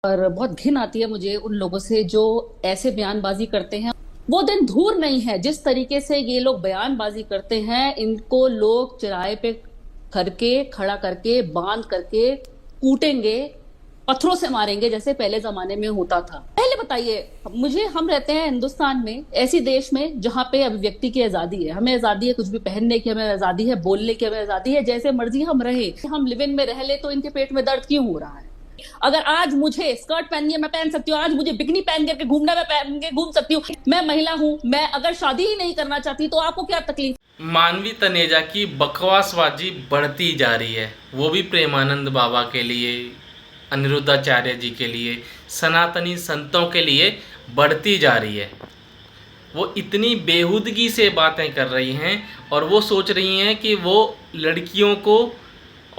और बहुत घिन आती है मुझे उन लोगों से जो ऐसे बयानबाजी करते हैं। वो दिन दूर नहीं है जिस तरीके से ये लोग बयानबाजी करते हैं, इनको लोग चौराहे पे करके खड़ा करके बांध करके कूटेंगे, पत्थरों से मारेंगे जैसे पहले जमाने में होता था। पहले बताइए मुझे, हम रहते हैं हिंदुस्तान में, ऐसी देश में जहां पे अभिव्यक्ति की आजादी है, हमें आजादी है कुछ भी पहनने की, हमें आजादी है बोलने की, हमें आजादी है जैसे मर्जी हम रहे। हम लिव इन में रह ले तो इनके पेट में दर्द क्यों हो रहा है? अगर आज मुझे स्कर्ट पहननी है मैं पहन सकती हूँ, आज मुझे बिकनी पहन करके घूमना मैं पहन के घूम सकती हूँ। मैं महिला हूँ, मैं अगर शादी ही नहीं करना चाहती तो आपको क्या तकलीफ? मानवी तनेजा की बकवासबाजी बढ़ती जा रही है, वो भी प्रेमानंद बाबा के लिए, अनिरुद्धाचार्य जी के लिए, सनातनी संतों के लिए बढ़ती जा रही है। वो इतनी बेहुदगी से बातें कर रही हैं और वो सोच रही हैं कि वो लड़कियों को,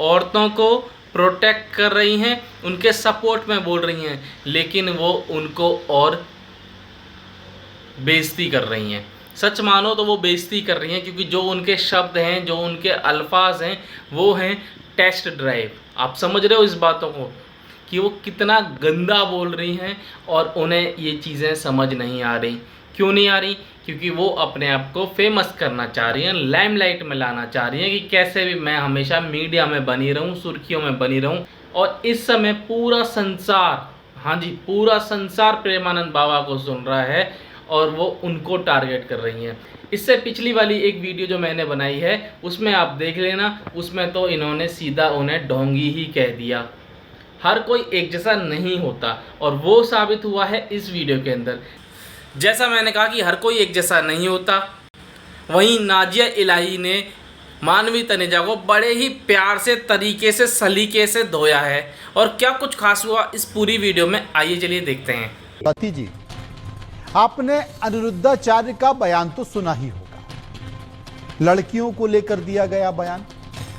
औरतों को प्रोटेक्ट कर रही हैं, उनके सपोर्ट में बोल रही हैं, लेकिन वो उनको और बेइज्जती कर रही हैं। सच मानो तो वो बेइज्जती कर रही हैं, क्योंकि जो उनके शब्द हैं, जो उनके अल्फाज हैं, वो हैं टेस्ट ड्राइव। आप समझ रहे हो इस बातों को कि वो कितना गंदा बोल रही हैं और उन्हें ये चीज़ें समझ नहीं आ रही। क्यों नहीं आ रही? क्योंकि वो अपने आप को फेमस करना चाह रही हैं, लाइमलाइट में लाना चाह रही हैं कि कैसे भी मैं हमेशा मीडिया में बनी रहूं, सुर्खियों में बनी रहूं। और इस समय पूरा संसार, हाँ जी पूरा संसार प्रेमानंद बाबा को सुन रहा है और वो उनको टारगेट कर रही हैं। इससे पिछली वाली एक वीडियो जो मैंने बनाई है उसमें आप देख लेना, उसमें तो इन्होंने सीधा उन्हें ढोंगी ही कह दिया। हर कोई एक जैसा नहीं होता और वो साबित हुआ है इस वीडियो के अंदर। जैसा मैंने कहा कि हर कोई एक जैसा नहीं होता, वहीं नाजिया इलाही ने मानवी तनेजा को बड़े ही प्यार से, तरीके से, सलीके से धोया है। और क्या कुछ खास हुआ इस पूरी वीडियो में, आइए चलिए देखते हैं। पति जी, आपने अनिरुद्धाचार्य का बयान तो सुना ही होगा। लड़कियों को लेकर दिया गया बयान,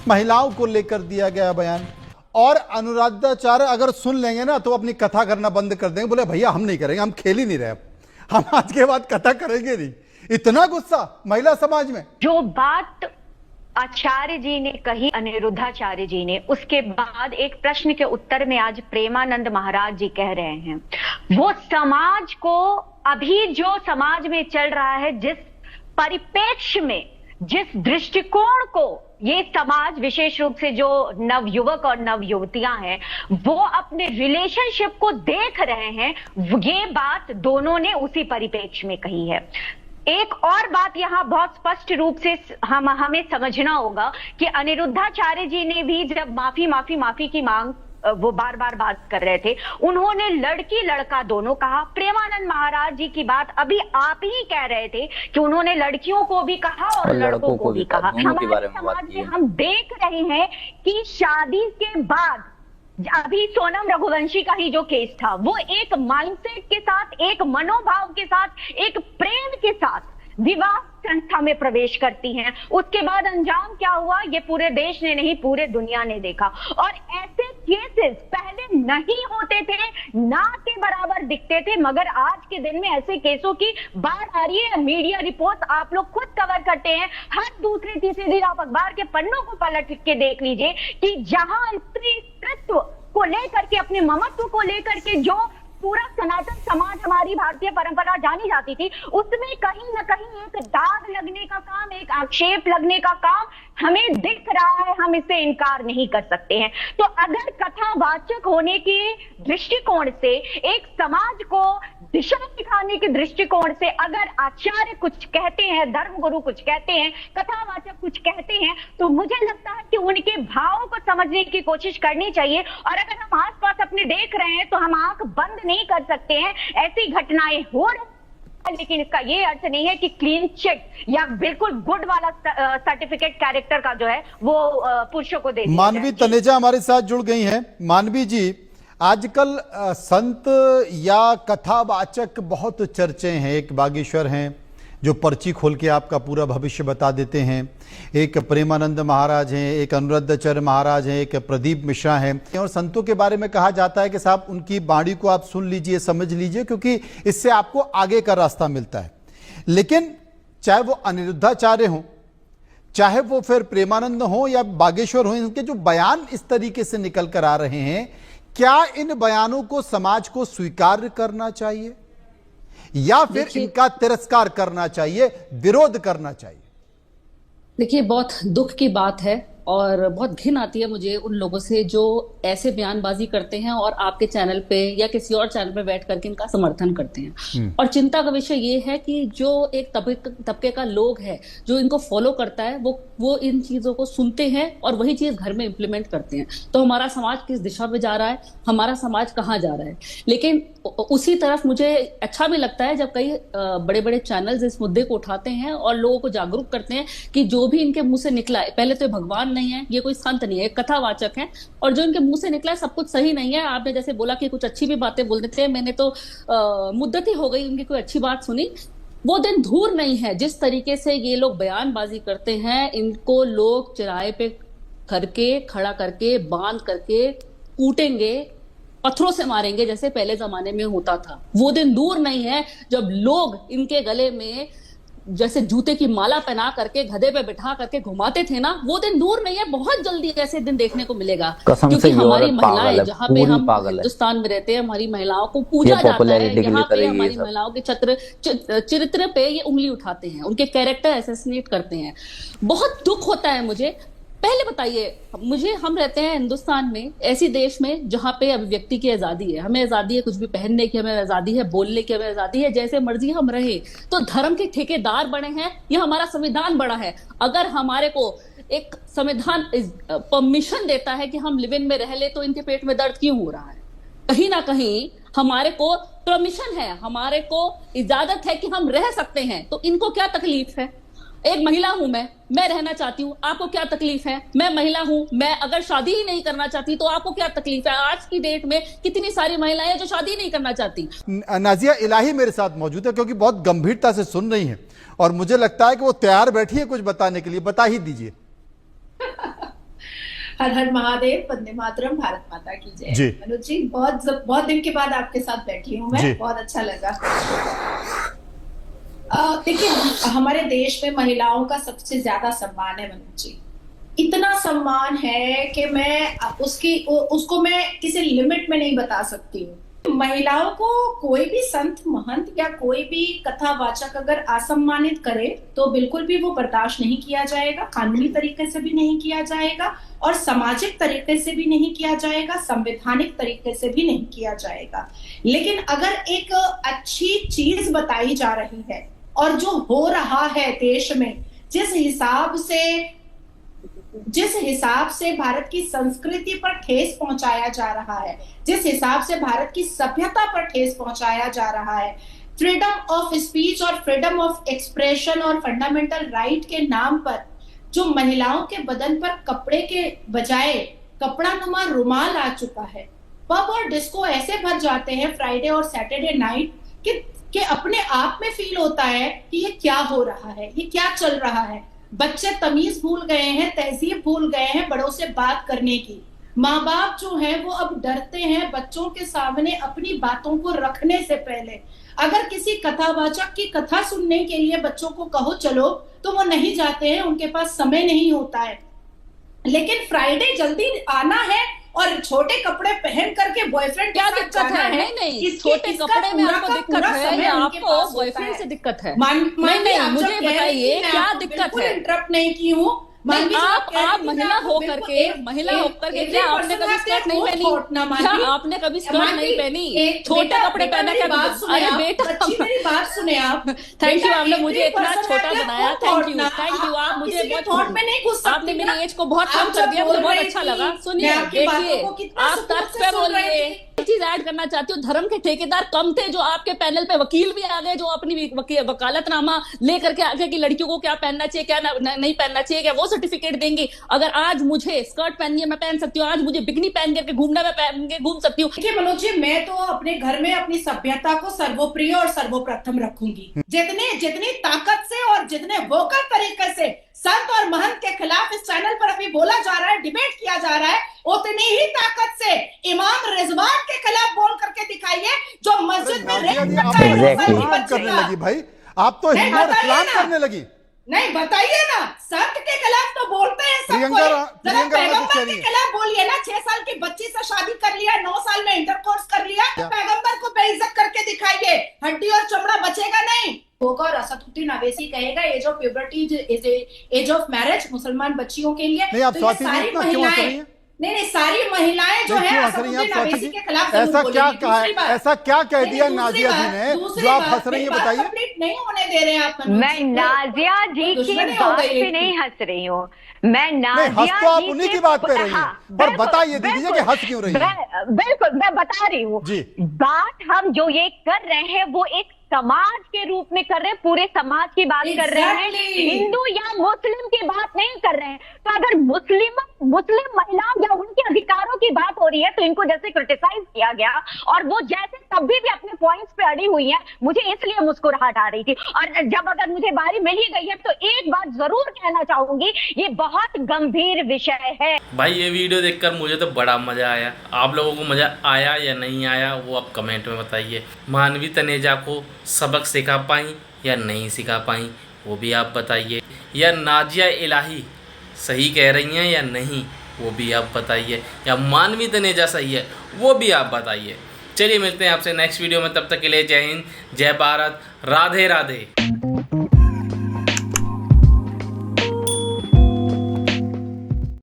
महिलाओं को लेकर दिया गया बयान। और अनिरुद्धाचार्य अगर सुन लेंगे ना तो अपनी कथा करना बंद कर देंगे, बोले भैया हम नहीं करेंगे, हम खेल ही नहीं रहे, हम आज के बाद कथा करेंगे नहीं। इतना गुस्सा महिला समाज में। जो बात आचार्य जी ने कही, अनिरुद्धाचार्य जी ने, उसके बाद एक प्रश्न के उत्तर में आज प्रेमानंद महाराज जी कह रहे हैं, वो समाज को, अभी जो समाज में चल रहा है, जिस परिप्रेक्ष्य में, जिस दृष्टिकोण को ये समाज, विशेष रूप से जो नवयुवक और नवयुवतियां हैं, वो अपने रिलेशनशिप को देख रहे हैं, ये बात दोनों ने उसी परिप्रेक्ष्य में कही है। एक और बात यहां बहुत स्पष्ट रूप से हमें समझना होगा कि अनिरुद्धाचार्य जी ने भी जब माफी की मांग, वो बार बार बात कर रहे थे, उन्होंने लड़की लड़का दोनों कहा। प्रेमानंद महाराज जी की बात अभी आप ही कह रहे थे कि उन्होंने लड़कियों को भी कहा और लड़कों को भी कहा। हमारे समाज में हम देख रहे हैं कि शादी के बाद, अभी सोनम रघुवंशी का ही जो केस था, वो एक माइंडसेट के साथ, एक मनोभाव के साथ, एक प्रेम के साथ विवाह संस्था में प्रवेश करती हैं। उसके बाद अंजाम क्या हुआ ये पूरे देश ने नहीं, पूरे दुनिया ने देखा। और ऐसे केसेस पहले नहीं होते थे, ना के बराबर दिखते थे, मगर आज के दिन में ऐसे केसों की बाढ़ आ रही है। मीडिया रिपोर्ट आप लोग खुद कवर करते हैं, हर दूसरे तीसरे दिन आप अखबार के पन्नों को पलट के देख लीजिए कि जहां स्त्रीत्व को लेकर के, अपने ममत्व को लेकर के जो पूरा सनातन समाज, हमारी भारतीय परंपरा जानी जाती थी, उसमें कहीं ना कहीं एक दाग लगने का काम, एक आक्षेप लगने का काम हमें दिख रहा है। हम इससे इनकार नहीं कर सकते हैं। तो अगर कथावाचक होने के दृष्टिकोण से, एक समाज को दिशा दिखाने के दृष्टिकोण से अगर आचार्य कुछ कहते हैं, धर्मगुरु कुछ कहते हैं, कथावाचक कुछ कहते हैं, तो मुझे लगता है कि उनके भावों को समझने की कोशिश करनी चाहिए। और अगर हम आसपास अपने देख रहे हैं तो हम आंख बंद नहीं कर सकते हैं। ऐसी घटनाएं हो रही, लेकिन इसका ये अर्थ नहीं है कि क्लीन चिट या बिल्कुल गुड वाला सर्टिफिकेट कैरेक्टर का जो है वो पुरुषों को दे। मानवी तनेजा हमारे साथ जुड़ गई हैं। मानवी जी, आजकल संत या कथावाचक बहुत चर्चे हैं। एक बागेश्वर हैं जो पर्ची खोल के आपका पूरा भविष्य बता देते हैं, एक प्रेमानंद महाराज हैं, एक अनिरुद्धाचार्य महाराज हैं, एक प्रदीप मिश्रा हैं। और संतों के बारे में कहा जाता है कि साहब उनकी वाणी को आप सुन लीजिए, समझ लीजिए, क्योंकि इससे आपको आगे का रास्ता मिलता है। लेकिन चाहे वो अनिरुद्धाचार्य हों, चाहे वो फिर प्रेमानंद हो या बागेश्वर हो, इनके जो बयान इस तरीके से निकल कर आ रहे हैं, क्या इन बयानों को समाज को स्वीकार करना चाहिए या फिर इनका तिरस्कार करना चाहिए, विरोध करना चाहिए? देखिए, बहुत दुख की बात है और बहुत घिन आती है मुझे उन लोगों से जो ऐसे बयानबाजी करते हैं और आपके चैनल पे या किसी और चैनल पे बैठ करके इनका समर्थन करते हैं। और चिंता का विषय ये है कि जो एक तबके का लोग है जो इनको फॉलो करता है वो इन चीजों को सुनते हैं और वही चीज घर में इंप्लीमेंट करते हैं। तो हमारा समाज किस दिशा में जा रहा है, हमारा समाज कहाँ जा रहा है। लेकिन उसी तरफ मुझे अच्छा भी लगता है जब कई बड़े बड़े चैनल्स इस मुद्दे को उठाते हैं और लोगों को जागरूक करते हैं कि जो भी इनके मुंह से निकला है, पहले तो भगवान नहीं है, ये कोई संत नहीं है, कथावाचक है, और जो इनके मुंह से निकला है सब कुछ सही नहीं है। आपने जैसे बोला कि कुछ अच्छी भी बातें बोल देते हैं, मैंने तो मुद्दत ही हो गई उनकी कोई अच्छी बात सुनी। वो दिन दूर नहीं है जिस तरीके से ये लोग बयानबाजी करते हैं, इनको लोग चौराहे पे करके खड़ा करके बांध करके कूटेंगे, पत्थरों से मारेंगे जैसे पहले जमाने में होता था। वो दिन दूर नहीं है जब लोग इनके गले में जैसे जूते की माला पहना करके गधे पे बिठा करके घुमाते थे ना, वो दिन दूर नहीं है, बहुत जल्दी ऐसे दिन देखने को मिलेगा। क्योंकि हमारी महिलाएं, जहाँ पे हम हिंदुस्तान में रहते हैं, हमारी महिलाओं को पूजा जाता है, यहाँ पे हमारी महिलाओं के चरित्र पे ये उंगली उठाते हैं, उनके कैरेक्टर असैसिनेट करते हैं। बहुत दुख होता है मुझे। पहले बताइए मुझे, हम रहते हैं हिंदुस्तान में, ऐसी देश में जहां पे अभिव्यक्ति की आजादी है, हमें आजादी है कुछ भी पहनने की, हमें आजादी है बोलने की, हमें आजादी है जैसे मर्जी हम रहे। तो धर्म के ठेकेदार बने हैं या हमारा संविधान बड़ा है? अगर हमारे को एक संविधान परमिशन देता है कि हम लिव इन में रह ले, तो इनके पेट में दर्द क्यों हो रहा है? कहीं ना कहीं हमारे को परमिशन है, हमारे को इजाजत है कि हम रह सकते हैं, तो इनको क्या तकलीफ है? एक महिला हूं मैं रहना चाहती हूँ, आपको क्या तकलीफ है? मैं महिला हूं, मैं अगर शादी ही नहीं करना चाहती तो आपको क्या तकलीफ है? आज की डेट में कितनी सारी महिलाएं हैं जो शादी नहीं करना चाहती। नाजिया इलाही मेरे साथ मौजूद है क्योंकि बहुत गंभीरता से सुन रही हैं और मुझे लगता है कि वो तैयार बैठी है कुछ बताने के लिए, बता ही दीजिए। हर हर महादेव, वंदे मातरम, भारत माता की जय। मनोज जी, बहुत दिन के बाद आपके साथ बैठी हूँ मैं, बहुत अच्छा लगा। देखिए, हमारे देश में महिलाओं का सबसे ज्यादा सम्मान है मनोज जी। इतना सम्मान है कि मैं उसको मैं किसी लिमिट में नहीं बता सकती हूँ। महिलाओं को कोई भी संत महंत या कोई भी कथावाचक अगर असम्मानित करे तो बिल्कुल भी वो बर्दाश्त नहीं किया जाएगा, कानूनी तरीके से भी नहीं किया जाएगा और सामाजिक तरीके से भी नहीं किया जाएगा, संवैधानिक तरीके से भी नहीं किया जाएगा। लेकिन अगर एक अच्छी चीज बताई जा रही है और जो हो रहा है देश में, जिस हिसाब से भारत की संस्कृति पर ठेस पहुंचाया जा रहा है, जिस हिसाब से भारत की सभ्यता पर ठेस पहुंचाया जा रहा है, फ्रीडम ऑफ स्पीच और फ्रीडम ऑफ एक्सप्रेशन और फंडामेंटल राइट के नाम पर जो महिलाओं के बदन पर कपड़े के बजाय कपड़ा नुमा रुमाल आ चुका है। पब और डिस्को ऐसे भर जाते हैं फ्राइडे और सैटरडे नाइट कि अपने आप में फील होता है कि ये क्या हो रहा है, ये क्या चल रहा है। बच्चे तमीज भूल गए हैं, तहजीब भूल गए हैं बड़ों से बात करने की। माँ बाप जो हैं वो अब डरते हैं बच्चों के सामने अपनी बातों को रखने से पहले। अगर किसी कथावाचक की कथा सुनने के लिए बच्चों को कहो चलो तो वो नहीं जाते हैं, उनके पास समय नहीं होता है। लेकिन फ्राइडे जल्दी आना है और छोटे कपड़े पहन करके बॉयफ्रेंड क्या दिक्कत है? नहीं, छोटे कपड़े में आपको दिक्कत है या आपको बॉयफ्रेंड से दिक्कत है? नहीं, मुझे बताइए क्या दिक्कत है? इंटरप्ट नहीं की हूँ। आप महिला होकर के क्या आपने कभी स्कर्ट नहीं पहनी? क्या आपने कभी स्कर्ट नहीं पहनी? छोटे कपड़े पहना क्या? अरे बेटा, मेरी बात सुने आप। थैंक यू, आपने मुझे इतना छोटा बनाया। Thank you. आप मुझे बहुत, आपने मेरी एज को बहुत कम कर दिया, मुझे बहुत अच्छा लगा। सुनिए, देखिए, आप तर्क पे बोलिए। चीज ऐड करना चाहती हूँ, धर्म के ठेकेदार कम थे जो आपके पैनल पे वकील भी आ गए जो अपनी वकालतनामा लेकर के आगे की लड़कियों को क्या पहनना चाहिए क्या नहीं पहनना चाहिए, क्या वो सर्टिफिकेट देंगी? अगर आज मुझे स्कर्ट पहननी है मैं पहन सकती हूँ, आज मुझे बिकनी पहन करके घूमना मैं पहन के घूम सकती हूँ। देखिए मनोज जी, मैं तो अपने घर में अपनी सभ्यता को सर्वोप्रिय और सर्वप्रथम रखूंगी। जितनी ताकत से और जितने वोकल तरीके से संत और महंत के खिलाफ इस चैनल पर अभी बोला जा रहा है, डिबेट किया जा रहा है, उतनी ही ताकत से इमाम रिजवान के खिलाफ बोल करके दिखाइए जो मस्जिद में करने लगी भाई। आप तो हिंदू और इस्लाम करने लगी। नहीं बताइए ना, संत के खिलाफ तो बोलते हैं सब प्रियंका कोई। रा- जरा प्रियंका राणा कुछ कह पैगंबर रही के है। खिलाफ बोलिए ना। 6 साल की बच्ची से शादी कर लिया, 9 साल में इंटरकोर्स कर लिया, पैगंबर को बेइज्जत करके दिखाइए, हड्डी और चमड़ा बचेगा नहीं होगा। और असदुद्दीन अवैसी कहेगा age of puberty is age of marriage मुसलमान बच्चियों के लिए। नहीं, आप तो ये स्वाति जी सारी इतना क्यों हंस रही महिलाएं, हैं? नहीं सारी महिलाएं जो नहीं, है क्यों हंस रही हैं आप असदुद्दीन स्वाति अवैसी जी? के खिलाफ जरूर ऐसा क्या बोलेंगी। कहा दूसरी है, बात, ऐसा क्या कह नहीं, दिया दूसरी नाजिया जी बात, ने दूसरी जो आप बात, हंस रही हैं? मेरी बात बताइए। कंप्लीट नहीं होने दे रहे हैं आप। मैं नाजिया जी की दुश्मनी हो बात गई पे एक नहीं की। हंस रही हूँ, मैं नहीं, नाजिया हंस तो आप जी उन्हीं के- की बात पे रही हैं। हाँ, पर बिल्कुल, बताइए दीदी जी कि बिल्कुल, हंस क्यों रही हैं? बिल्कुल मैं बता रही हूँ जी। बात हम जो ये कर रहे हैं वो एक समाज के रूप में कर रहे हैं, पूरे समाज की बात कर रहे हैं, Exactly. हिंदू या मुस्लिम की बात नहीं कर रहे हैं। तो अगर मुस्लिम महिलाओं या उनके अधिकारों की बात हो रही है तो इनको जैसे क्रिटिसाइज किया गया और वो जैसे तभी भी अपने पॉइंट्स पे अड़ी हुई है, मुझे इसलिए मुस्कुराहट आ रही थी। और जब अगर मुझे बारी मिल ही गई है तो एक बात जरूर कहना चाहूंगी, ये बहुत गंभीर विषय है। भाई ये वीडियो देखकर मुझे तो बड़ा मज़ा आया। आप लोगों को मज़ा आया या नहीं आया वो आप कमेंट में बताइए। मानवी तनेजा को सबक सिखा पाई या नहीं सिखा पाई वो भी आप बताइए। या नाजिया इलाही सही कह रही हैं या नहीं वो भी आप बताइए। या मानवी तनेजा सही है वो भी आप बताइए। चलिए मिलते हैं आपसे नेक्स्ट वीडियो में, तब तक के लिए जय हिंद, जय भारत, राधे राधे।